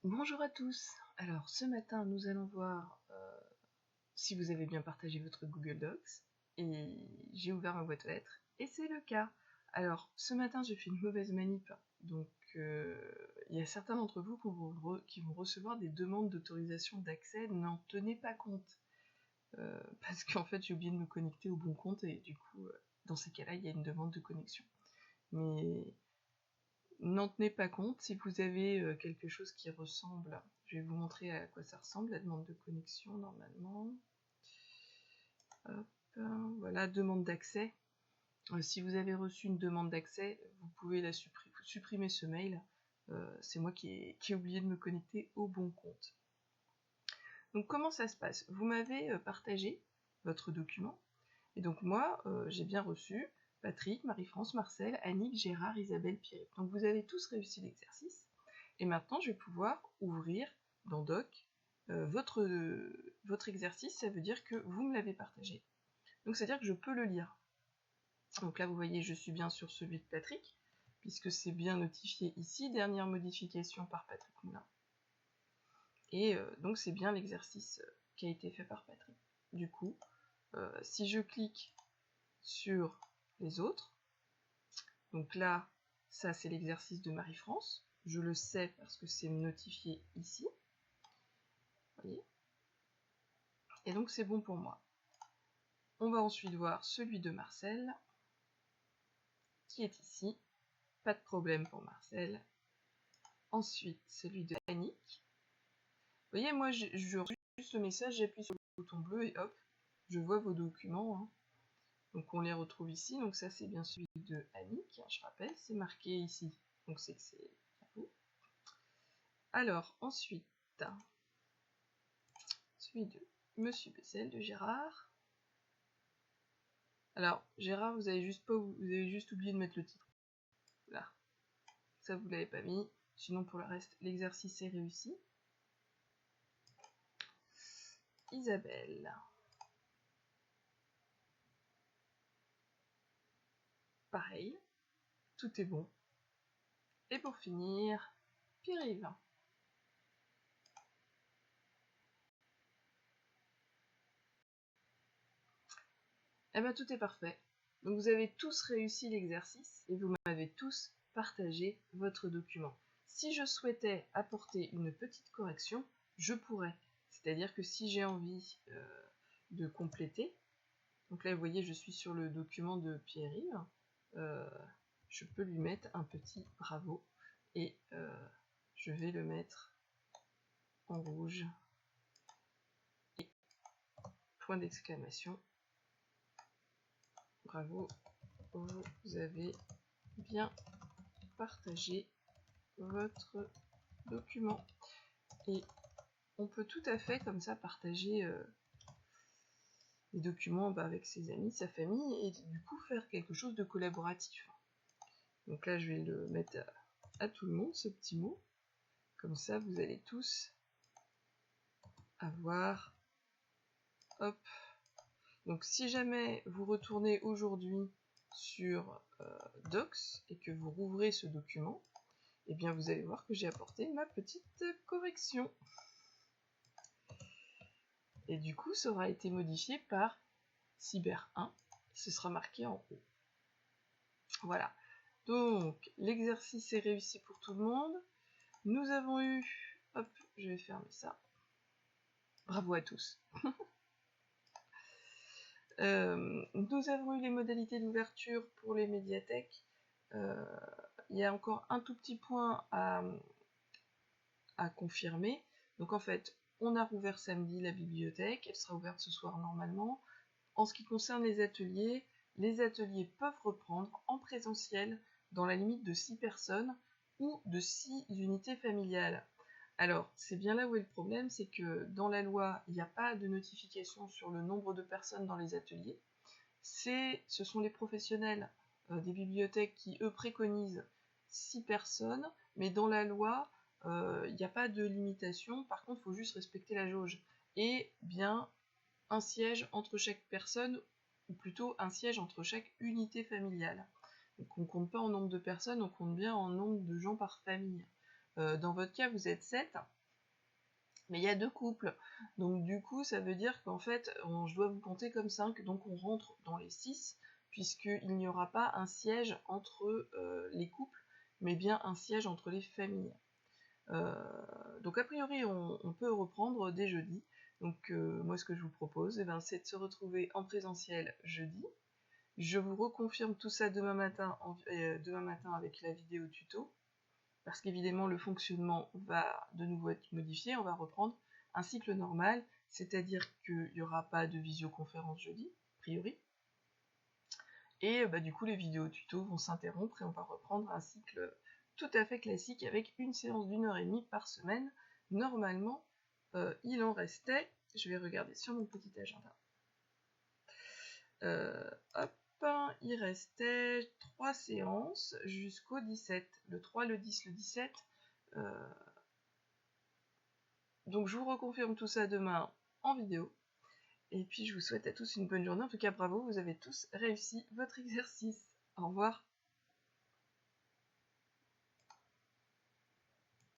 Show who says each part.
Speaker 1: Bonjour à tous. Alors ce matin nous allons voir si vous avez bien partagé votre Google Docs et j'ai ouvert ma boîte aux lettres et c'est le cas. Alors ce matin j'ai fait une mauvaise manip, donc il y a certains d'entre vous qui vont recevoir des demandes d'autorisation d'accès. N'en tenez pas compte parce qu'en fait j'ai oublié de me connecter au bon compte et du coup dans ces cas-là il y a une demande de connexion. Mais n'en tenez pas compte. Si vous avez quelque chose qui ressemble, je vais vous montrer à quoi ça ressemble, la demande de connexion normalement. Hop, voilà, demande d'accès. Si vous avez reçu une demande d'accès, vous pouvez supprimer ce mail. C'est moi qui ai oublié de me connecter au bon compte. Donc comment ça se passe? Vous m'avez partagé votre document, et donc moi j'ai bien reçu Patrick, Marie-France, Marcel, Annick, Gérard, Isabelle, Pierre. Donc vous avez tous réussi l'exercice, et maintenant je vais pouvoir ouvrir dans Doc votre exercice. Ça veut dire que vous me l'avez partagé, donc c'est-à-dire que je peux le lire. Donc là vous voyez je suis bien sur celui de Patrick, puisque c'est bien notifié ici, dernière modification par Patrick Moulin. Et donc c'est bien l'exercice qui a été fait par Patrick. Du coup, si je clique sur les autres, donc là, ça c'est l'exercice de Marie-France, je le sais parce que c'est notifié ici, voyez, et donc c'est bon pour moi. On va ensuite voir celui de Marcel, qui est ici, pas de problème pour Marcel. Ensuite, celui de Annick. Vous voyez, moi je reçois juste le message, j'appuie sur le bouton bleu et hop, je vois vos documents, hein. Donc on les retrouve ici, donc ça c'est bien celui de Annick, je rappelle, c'est marqué ici, donc c'est que c'est à vous. Alors ensuite, celui de Monsieur Bessel, de Gérard. Alors Gérard, vous avez juste oublié de mettre le titre. Là, ça vous l'avez pas mis. Sinon pour le reste, l'exercice est réussi. Isabelle. Pareil, tout est bon. Et pour finir, Pierre-Yves. Eh bien tout est parfait. Donc vous avez tous réussi l'exercice et vous m'avez tous partagé votre document. Si je souhaitais apporter une petite correction, je pourrais. C'est-à-dire que si j'ai envie de compléter, donc là vous voyez je suis sur le document de Pierre-Yves, je peux lui mettre un petit bravo et je vais le mettre en rouge et point d'exclamation. Bravo, vous avez bien partagé votre document. Et on peut tout à fait comme ça partager les documents avec ses amis, sa famille, et du coup faire quelque chose de collaboratif. Donc là je vais le mettre à tout le monde, ce petit mot, comme ça vous allez tous avoir, hop. Donc si jamais vous retournez aujourd'hui sur Docs et que vous rouvrez ce document, et bien vous allez voir que j'ai apporté ma petite correction. Et du coup, ça aura été modifié par Cyber1. Ce sera marqué en haut. Voilà. Donc, l'exercice est réussi pour tout le monde. Nous avons eu... Hop, je vais fermer ça. Bravo à tous. Nous avons eu les modalités d'ouverture pour les médiathèques. Il y a encore un tout petit point à confirmer. Donc en fait, on a rouvert samedi la bibliothèque. Elle sera ouverte ce soir normalement. En ce qui concerne les ateliers peuvent reprendre en présentiel dans la limite de 6 personnes ou de 6 unités familiales. Alors, c'est bien là où est le problème, c'est que dans la loi, il n'y a pas de notification sur le nombre de personnes dans les ateliers. Ce sont les professionnels des bibliothèques qui, eux, préconisent 6 personnes, mais dans la loi, il n'y a pas de limitation. Par contre, il faut juste respecter la jauge. Et bien, un siège entre chaque personne, ou plutôt un siège entre chaque unité familiale. Donc on ne compte pas en nombre de personnes, on compte bien en nombre de gens par famille. Dans votre cas, vous êtes 7, Mais il y a 2 couples, donc du coup ça veut dire qu'en fait je dois vous compter comme 5, donc on rentre dans les 6, puisqu'il n'y aura pas un siège entre les couples, mais bien un siège entre les familles. Donc a priori on peut reprendre dès jeudi, donc moi ce que je vous propose, c'est de se retrouver en présentiel jeudi. Je vous reconfirme tout ça demain matin avec la vidéo tuto, parce qu'évidemment le fonctionnement va de nouveau être modifié, on va reprendre un cycle normal, c'est-à-dire qu'il n'y aura pas de visioconférence jeudi, a priori, et du coup les vidéos tuto vont s'interrompre et on va reprendre un cycle tout à fait classique avec une séance d'1h30 par semaine. Normalement, il en restait, je vais regarder sur mon petit agenda, hop, il restait 3 séances jusqu'au 17, le 3, le 10, le 17. Donc je vous reconfirme tout ça demain en vidéo. Et puis je vous souhaite à tous une bonne journée. En tout cas, bravo, vous avez tous réussi votre exercice. Au revoir.